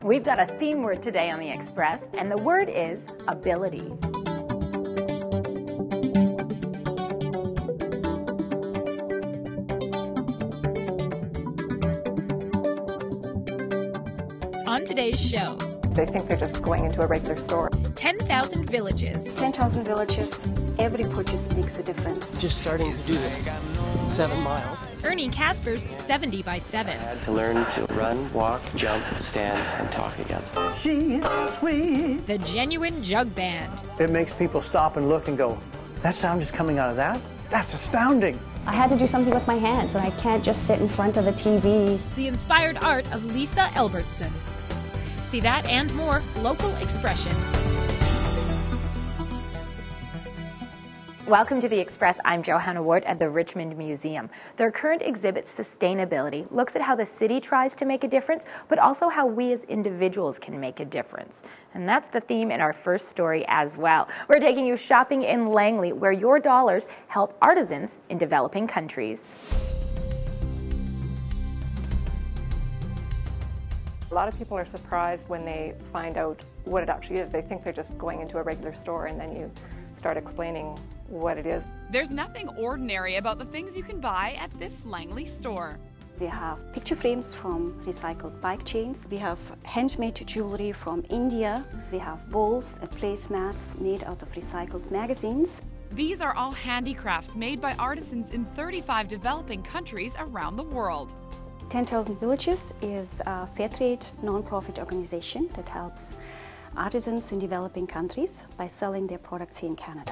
We've got a theme word today on the Express, and the word is ability. On today's show, they think they're just going into a regular store. 10,000 villages. 10,000 villages. Every purchase makes a difference. Just starting to do it. 7 miles. Ernie Casper's 70 by 7. I had to learn to run, walk, jump, stand, and talk again. She's sweet. The Genuine Jug Band. It makes people stop and look and go, that sound is coming out of that? That's astounding. I had to do something with my hands, and I can't just sit in front of a TV. The inspired art of Lisa Elbertson. See that and more local expression. Welcome to the Express. I'm Johanna Ward at the Richmond Museum. Their current exhibit, Sustainability, looks at how the city tries to make a difference, but also how we as individuals can make a difference. And that's the theme in our first story as well. We're taking you shopping in Langley, where your dollars help artisans in developing countries. A lot of people are surprised when they find out what it actually is. They think they're just going into a regular store, and then you start explaining what it is. There's nothing ordinary about the things you can buy at this Langley store. We have picture frames from recycled bike chains. We have handmade jewelry from India. We have bowls and placemats made out of recycled magazines. These are all handicrafts made by artisans in 35 developing countries around the world. 10,000 Villages is a fair trade non-profit organization that helps artisans in developing countries by selling their products here in Canada.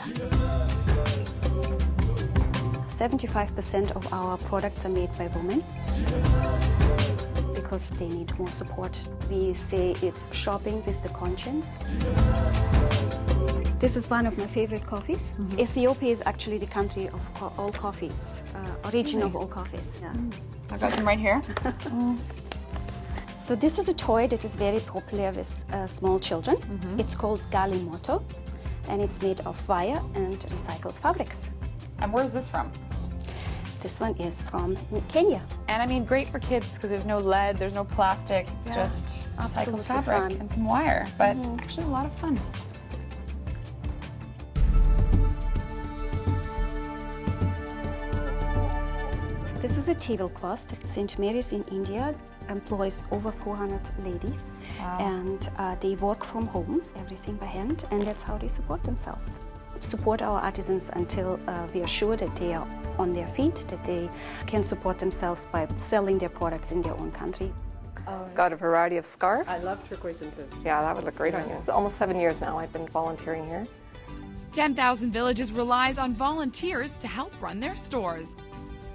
75% of our products are made by women because they need more support. We say it's shopping with the conscience. This is one of my favorite coffees. Ethiopia is actually the country of all coffees, origin of all coffees. Yeah. I've got them right here. So this is a toy that is very popular with small children. It's called Galimoto, and it's made of wire and recycled fabrics. And where's this from? This one is from Kenya. And I mean, great for kids because there's no lead, there's no plastic. It's just recycled fabric and some wire, but actually a lot of fun. This is a tablecloth. St. Mary's in India employs over 400 ladies, and they work from home, everything by hand, and that's how they support themselves. Support our artisans until we are sure that they are on their feet, that they can support themselves by selling their products in their own country. Got a variety of scarves. I love turquoise and blue. Yeah, that would look great on you. It's almost 7 years now I've been volunteering here. 10,000 Villages relies on volunteers to help run their stores.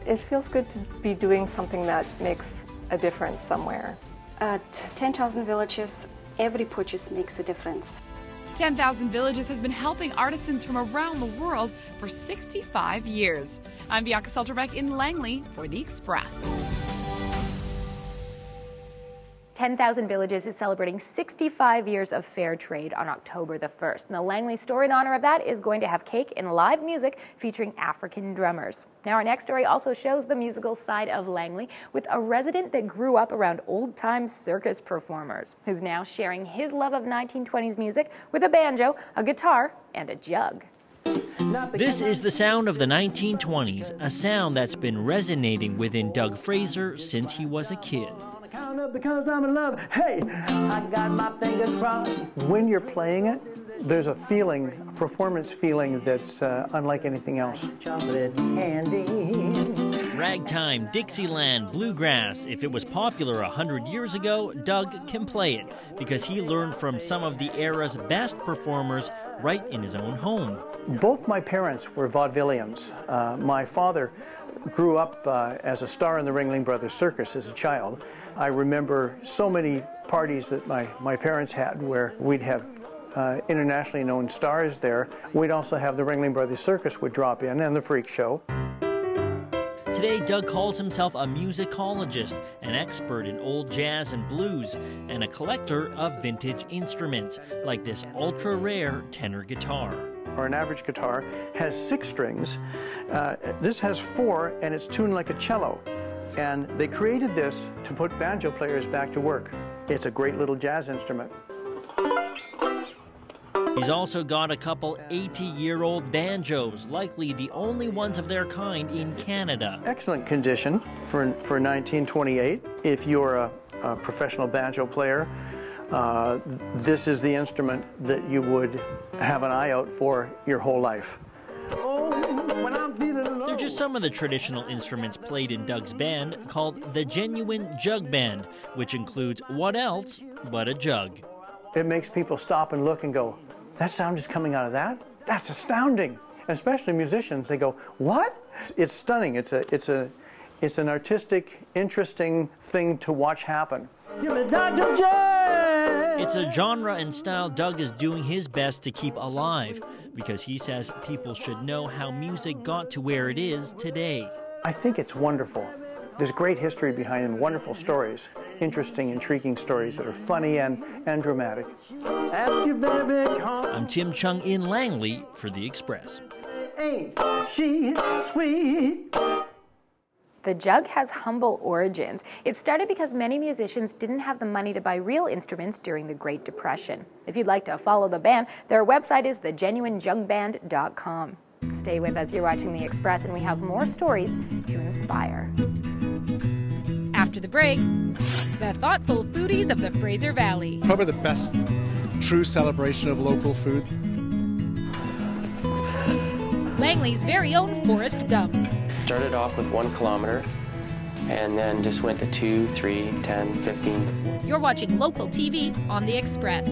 It feels good to be doing something that makes a difference somewhere. At 10,000 Villages, every purchase makes a difference. 10,000 Villages has been helping artisans from around the world for 65 years. I'm Bianca Salterbeck in Langley for The Express. 10,000 Villages is celebrating 65 years of fair trade on October the 1st. And the Langley store in honor of that is going to have cake and live music featuring African drummers. Now our next story also shows the musical side of Langley with a resident that grew up around old-time circus performers, who's now sharing his love of 1920s music with a banjo, a guitar, and a jug. This is the sound of the 1920s, a sound that's been resonating within Doug Fraser since he was a kid. Because I'm in love. Hey, I got my fingers crossed. When you're playing it, there's a feeling, a performance feeling that's unlike anything else. Chocolate candy. Ragtime, Dixieland, bluegrass. If it was popular 100 years ago, Doug can play it because he learned from some of the era's best performers right in his own home. Both my parents were vaudevillians. My father grew up as a star in the Ringling Brothers Circus as a child. I remember so many parties that my parents had where we'd have internationally known stars there. We'd also have the Ringling Brothers Circus would drop in and the Freak Show. Today, Doug calls himself a musicologist, an expert in old jazz and blues, and a collector of vintage instruments, like this ultra-rare tenor guitar. Or an average guitar has 6 strings. This has 4, and it's tuned like a cello. And they created this to put banjo players back to work. It's a great little jazz instrument. He's also got a couple 80-year-old banjos, likely the only ones of their kind in Canada. Excellent condition for 1928. If you're a professional banjo player, this is the instrument that you would have an eye out for your whole life. They're just some of the traditional instruments played in Doug's band, called the Genuine Jug Band, which includes what else but a jug. It makes people stop and look and go, that sound is coming out of that? That's astounding. And especially musicians, they go, what? It's stunning. It's an artistic, interesting thing to watch happen. It's a genre and style Doug is doing his best to keep alive, because he says people should know how music got to where it is today. I think it's wonderful. There's great history behind them, wonderful stories, interesting, intriguing stories that are funny and dramatic. I'm Tim Chung in Langley for The Express. Ain't she sweet? The jug has humble origins. It started because many musicians didn't have the money to buy real instruments during the Great Depression. If you'd like to follow the band, their website is thegenuinejugband.com. Stay with us. You're watching The Express, and we have more stories to inspire. After the break, the thoughtful foodies of the Fraser Valley. Probably the best true celebration of local food. Langley's very own Forest Gump. Started off with 1 kilometer and then just went to 2, 3, 10, 15. You're watching local TV on The Express.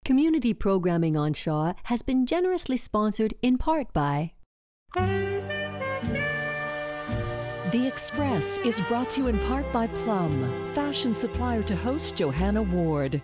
Community programming on Shaw has been generously sponsored in part by... The Express is brought to you in part by Plum, fashion supplier to host Johanna Ward.